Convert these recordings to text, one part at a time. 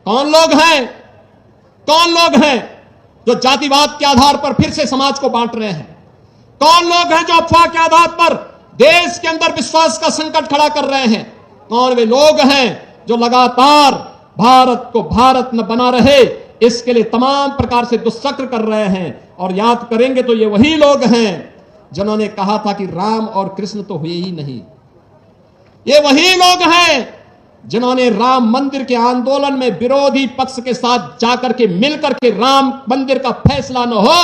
कौन लोग हैं, कौन लोग हैं जो जातिवाद के आधार पर फिर से समाज को बांट रहे हैं? कौन लोग हैं जो अफवाह के आधार पर देश के अंदर विश्वास का संकट खड़ा कर रहे हैं? कौन वे लोग हैं जो लगातार भारत को भारत न बना रहे इसके लिए तमाम प्रकार से दुष्चक्र कर रहे हैं? और याद करेंगे तो ये वही लोग हैं जिन्होंने कहा था कि राम और कृष्ण तो हुए ही नहीं। ये वही लोग हैं जिन्होंने राम मंदिर के आंदोलन में विरोधी पक्ष के साथ जाकर के मिलकर के राम मंदिर का फैसला न हो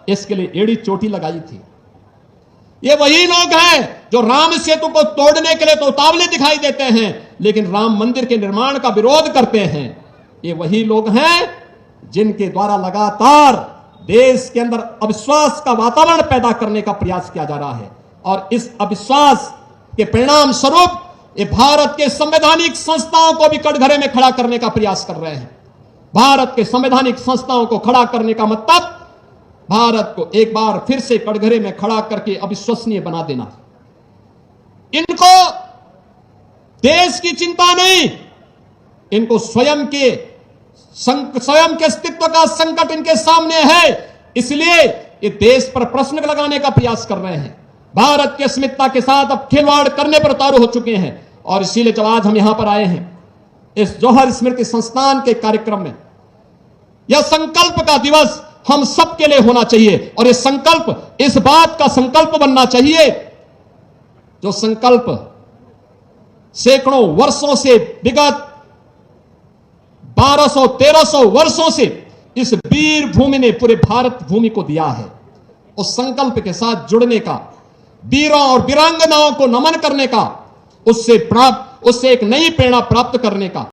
इसके लिए एड़ी चोटी लगाई थी। ये वही लोग हैं जो राम सेतु को तोड़ने के लिए तो उतावले दिखाई देते हैं लेकिन राम मंदिर के निर्माण का विरोध करते हैं। ये वही लोग हैं जिनके द्वारा लगातार देश के अंदर अविश्वास का वातावरण पैदा करने का प्रयास किया जा रहा है और इस अविश्वास के परिणाम स्वरूप ये भारत के संवैधानिक संस्थाओं को भी कटघरे में खड़ा करने का प्रयास कर रहे हैं। भारत के संवैधानिक संस्थाओं को खड़ा करने का मतलब भारत को एक बार फिर से कटघरे में खड़ा करके अविश्वसनीय बना देना। इनको देश की चिंता नहीं, इनको स्वयं के अस्तित्व का संकट इनके सामने है, इसलिए ये देश पर प्रश्न लगाने का प्रयास कर रहे हैं। भारत की अस्मिता के साथ अब खिलवाड़ करने पर उतारू हो चुके हैं और इसीलिए जब आज हम यहां पर आए हैं इस जौहर स्मृति संस्थान के कार्यक्रम में, यह संकल्प का दिवस हम सबके लिए होना चाहिए और यह संकल्प इस बात का संकल्प बनना चाहिए जो संकल्प सैकड़ों वर्षों से, विगत 1200-1300 वर्षों से इस वीर भूमि ने पूरे भारत भूमि को दिया है। उस संकल्प के साथ जुड़ने का, वीरों और वीरांगनाओं को नमन करने का, उससे एक नई प्रेरणा प्राप्त करने का